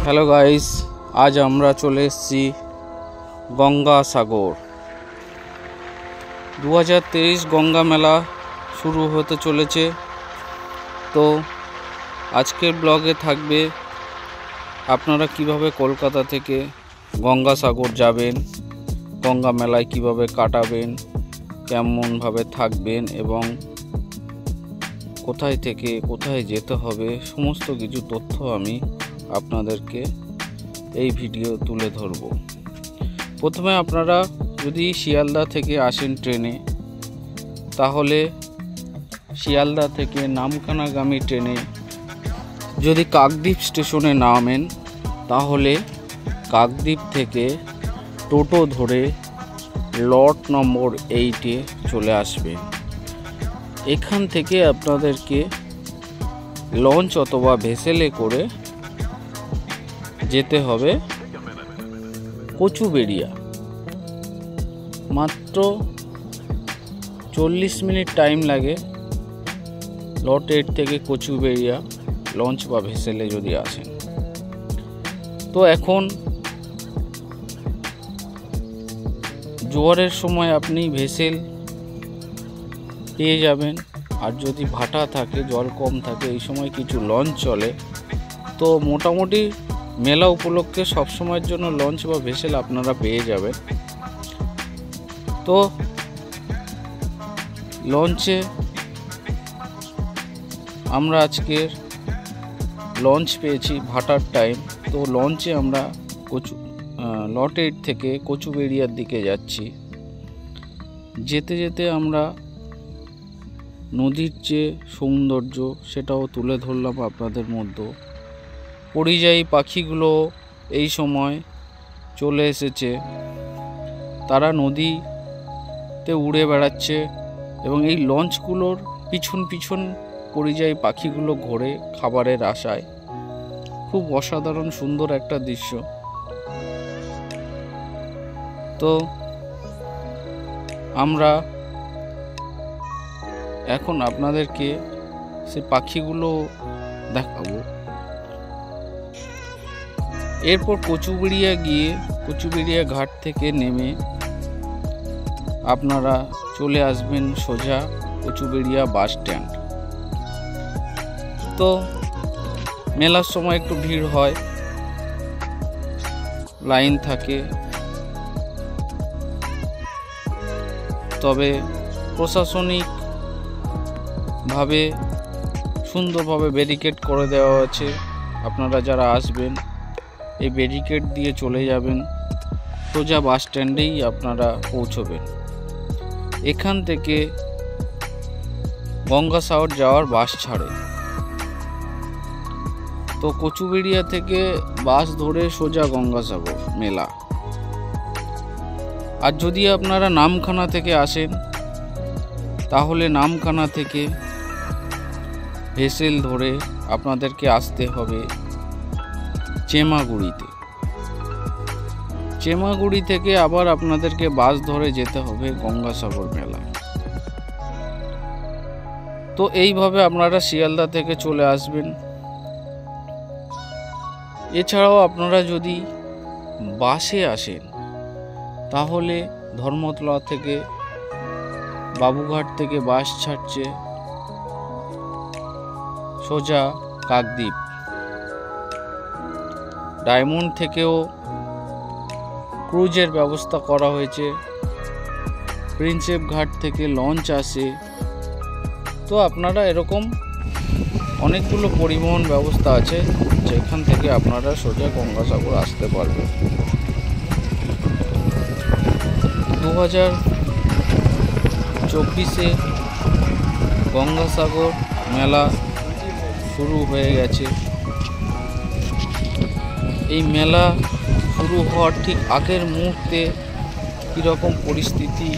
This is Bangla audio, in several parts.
হ্যালো গাইস, আজ আমরা চলে এসেছি গঙ্গাসাগর। 2023 গঙ্গা মেলা শুরু হতে চলেছে। তো আজকের ব্লগে থাকবে আপনারা কিভাবে কলকাতা থেকে গঙ্গাসাগর যাবেন, গঙ্গা মেলায় কিভাবে কাটাবেন, কেমনভাবে থাকবেন এবং কোথায় থেকে কোথায় যেতে হবে, সমস্ত কিছু তথ্য আমি আপনাদেরকে এই ভিডিও তুলে ধরব। প্রথমে আপনারা যদি শিয়ালদা থেকে আসেন ট্রেনে, তাহলে শিয়ালদা থেকে নামখানাগামী ট্রেনে যদি কাকদ্বীপ স্টেশনে নামেন, তাহলে কাকদ্বীপ থেকে টোটো ধরে লট নম্বর 8-এ চলে আসবেন। এখান থেকে আপনাদেরকে লঞ্চ অথবা ভেসেলে করে যেতে হবে কচুবেড়িয়া। মাত্র 40 মিনিট টাইম লাগে লট 8 থেকে কচুবেড়িয়া লঞ্চ বা ভেসেলে যদি আসেন। তো এখন জোয়ারের সময় আপনি ভেসেল পেয়ে যাবেন, আর যদি ভাটা থাকে, জল কম থাকে, এই সময় কিছু লঞ্চ চলে। তো মোটামুটি মেলা উপলক্ষে সবসময়ের জন্য লঞ্চ বা ভেসেল আপনারা পেয়ে যাবেন। তো লঞ্চে আমরা আজকের লঞ্চ পেয়েছি ভাটার টাইম। তো লঞ্চে আমরা লট 8 থেকে কচুবেড়িয়ার দিকে যাচ্ছি। যেতে যেতে আমরা নদীর যে সৌন্দর্য সেটাও তুলে ধরলাম আপনাদের মধ্যে। পরিযায়ী পাখিগুলো এই সময় চলে এসেছে, তারা নদীতে উড়ে বেড়াচ্ছে এবং এই লঞ্চগুলোর পিছন পিছন পরিযায়ী পাখিগুলো ঘোরে খাবারের আশায়। খুব অসাধারণ সুন্দর একটা দৃশ্য। তো আমরা এখন আপনাদেরকে সে পাখিগুলো দেখাবো। এরপর কচুবেড়িয়া গিয়ে কচুবেড়িয়া ঘাট থেকে নেমে আপনারা চলে আসবেন সোজা কচুবেড়িয়া বাস স্ট্যান্ড। তো মেলার সময় একটু ভিড় হয়, লাইন থাকে, তবে প্রশাসনিকভাবে সুন্দরভাবে ব্যারিকেড করে দেওয়া আছে। আপনারা যারা আসবেন এই ব্যারিকেড দিয়ে চলে যাবেন, সোজা বাস স্ট্যান্ডেই আপনারা পৌঁছবেন। এখান থেকে গঙ্গাসাগর যাওয়ার বাস ছাড়ে। তো কচুবেড়িয়া থেকে বাস ধরে সোজা গঙ্গাসাগর মেলা। আর যদি আপনারা নামখানা থেকে আসেন, তাহলে নামখানা থেকে ভেসেল ধরে আপনাদেরকে আসতে হবে চেমাগুড়িতে। চেমাগুড়ি থেকে আবার আপনাদেরকে বাস ধরে যেতে হবে গঙ্গাসাগর মেলায়। তো এইভাবে আপনারা শিয়ালদা থেকে চলে আসবেন। এছাড়াও আপনারা যদি বাসে আসেন, তাহলে ধর্মতলা থেকে বাবুঘাট থেকে বাস ছাড়ছে সোজা কাকদ্বীপ। ডায়মন্ড থেকেও ক্রুজের ব্যবস্থা করা হয়েছে। প্রিন্সেপ ঘাট থেকে লঞ্চ আসে। তো আপনারা এরকম অনেকগুলো পরিবহন ব্যবস্থা আছে, যেখান থেকে আপনারা সোজা গঙ্গাসাগর আসতে পারবেন। 2024-এ গঙ্গাসাগর মেলা শুরু হয়ে গেছে। এই মেলা শুরু হওয়ার ঠিক আগের মুহূর্তে কীরকম পরিস্থিতি,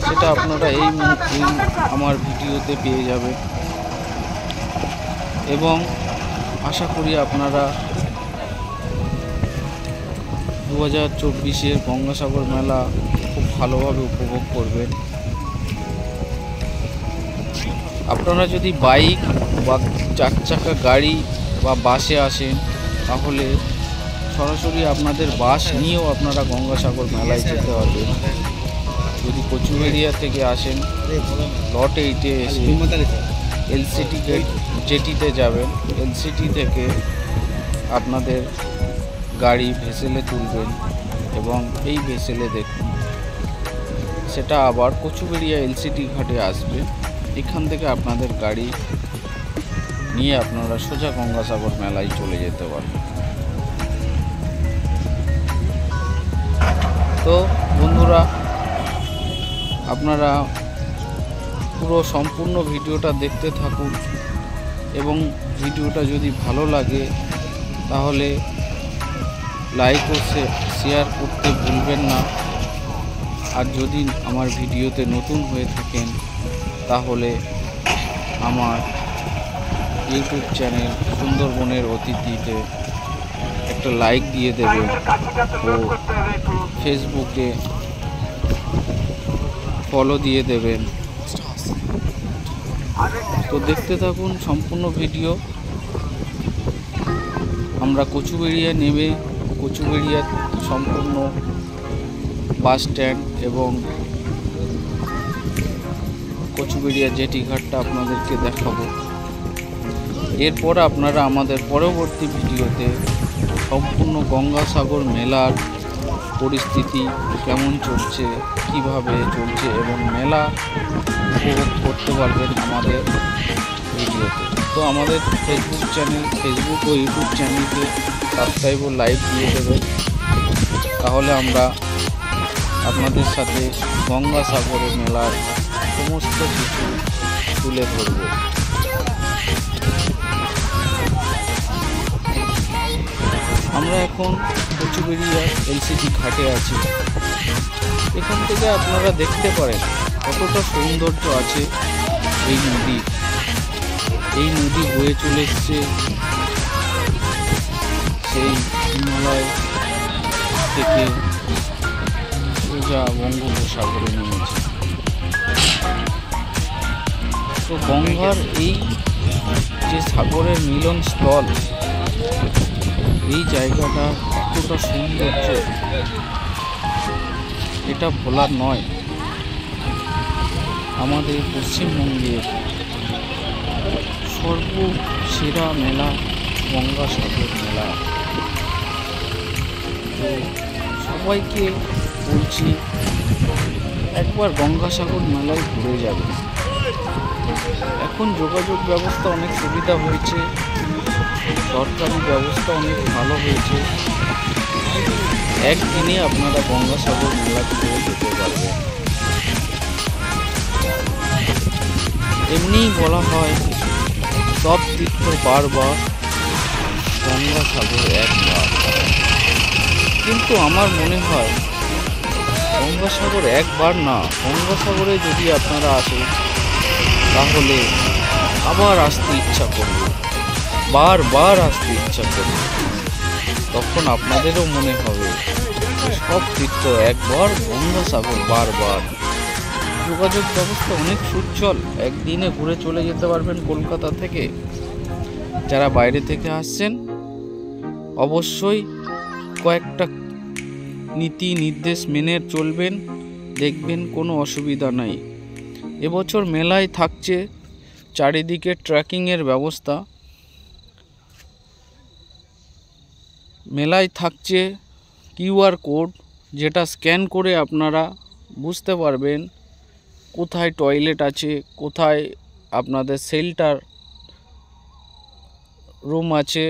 সেটা আপনারা এই আমার ভিডিওতে পেয়ে যাবেন। এবং আশা করি আপনারা 2024-এর গঙ্গাসাগর মেলা খুব ভালোভাবে উপভোগ করবেন। আপনারা যদি বাইক বা 4 চাকা গাড়ি বা বাসে আসেন তাহলে সরাসরি আপনাদের বাস নিয়েও আপনারা গঙ্গাসাগর মেলায় যেতে পারবেন। যদি কচুবেড়িয়া থেকে আসেন লট 8-এ এসে এলসিটি জেটিতে যাবেন। এলসিটি থেকে আপনাদের গাড়ি ভেসেলে তুলবেন এবং এই ভেসেলে দেখুন সেটা আবার কচুবেড়িয়া এলসিটি ঘাটে আসবে। এখান থেকে আপনাদের গাড়ি নিয়ে আপনারা সোজা গঙ্গাসাগর মেলায় চলে যেতে পারবেন। তো বন্ধুরা, আপনারা পুরো সম্পূর্ণ ভিডিওটা দেখতে থাকুন এবং ভিডিওটা যদি ভালো লাগে তাহলে লাইক ও শেয়ার করতে ভুলবেন না। আর যদি আমার ভিডিওতে নতুন হয়ে থাকেন তাহলে আমার ইউটিউব চ্যানেল সুন্দরবনের অতিথিতে একটা লাইক দিয়ে দেবেন ও ফেসবুকে ফলো দিয়ে দেবেন। তো দেখতে থাকুন সম্পূর্ণ ভিডিও। আমরা কচুবেড়িয়া নেমে কচুবেড়িয়া সম্পূর্ণ বাস স্ট্যান্ড এবং কচুবেড়িয়া জেটি ঘাটটা আপনাদেরকে দেখাবো। এরপর আপনারা আমাদের পরবর্তী ভিডিওতে সম্পূর্ণ গঙ্গাসাগর মেলার পরিস্থিতি কেমন চলছে, কিভাবে চলছে এবং মেলা উপভোগ করতে পারবেন আমাদের ভিডিওতে। তো আমাদের ফেসবুক ও ইউটিউব চ্যানেলকে সাবস্ক্রাইব ও লাইক দিয়ে দেবেন, তাহলে আমরা আপনাদের সাথে গঙ্গাসাগরের মেলার সমস্ত কিছু তুলে ধরব। আমরা এখন কচুবেড়িয়া এলসিটি ঘাটে আছি। এখান থেকে আপনারা দেখতে পারেন কতটা সৌন্দর্য আছে এই নদী। এই নদী বয়ে চলে এসছে সেই হিমালয় থেকে সোজা বঙ্গোপসাগরে নেমেছে। তো গঙ্গার এই যে সাগরের মিলন স্থল, এই জায়গাটা এতটা সৌন্দর্য এটা ভোলার নয়। আমাদের পশ্চিমবঙ্গের সর্বসেরা মেলা গঙ্গাসাগর মেলা। তো সবাইকে বলছি একবার গঙ্গাসাগর মেলায় ঘুরে যাবে। এখন যোগাযোগ ব্যবস্থা অনেক সুবিধা হয়েছে, সরকারি ব্যবস্থা অনেক ভালো হয়েছে। একদিনে আপনারা গঙ্গাসাগর মেলা ঘুরে যেতে পারবেন। এমনিই বলা হয় সব তীর্থ বারবার, গঙ্গাসাগর একবার। কিন্তু আমার মনে হয় গঙ্গাসাগর একবার না, গঙ্গাসাগরে যদি আপনারা আসেন তাহলে আবার আসতে ইচ্ছা করবে, বারবার আসতে ইচ্ছা করবে। তখন আপনাদেরও মনে হবে সব তীর্থ একবার, গঙ্গাসাগর বারবার। যোগাযোগ ব্যবস্থা অনেক সুচল, একদিনে ঘুরে চলে যেতে পারবেন কলকাতা থেকে। যারা বাইরে থেকে আসছেন অবশ্যই কয়েকটা নীতি নির্দেশ মেনে চলবেন, দেখবেন কোনো অসুবিধা নাই। এবছর মেলায় থাকছে চারিদিকে ট্র্যাকিংয়ের ব্যবস্থা। মেলায় থাকছে কিউআর কোড, যেটা স্ক্যান করে আপনারা বুঝতে পারবেন কোথায় টয়লেট আছে, কোথায় আপনাদের শেল্টার রুম আছে,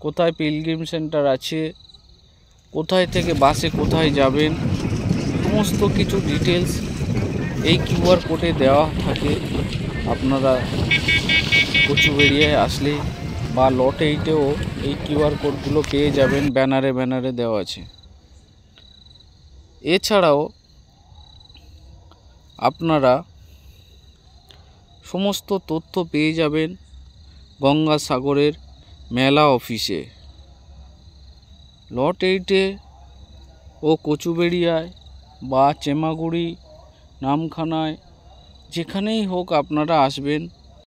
কোথায় পিলগ্রিম সেন্টার আছে, কোথায় থেকে বাসে কোথায় যাবেন, সমস্ত কিছু ডিটেলস এই কিউআর কোডে দেওয়া থাকে। আপনারা কচুবেড়িয়ায় আসলে বা লট 8-এও এই কিউআর কোডগুলো পেয়ে যাবেন, ব্যানারে দেওয়া আছে। এছাড়াও আপনারা সমস্ত তথ্য পেয়ে যাবেন গঙ্গাসাগরের মেলা অফিসে। লট 8-এ ও কচুবেড়িয়ায় বা চেমাগুড়ি, নামখানায়, যেখানেই হোক আপনারা আসবেন,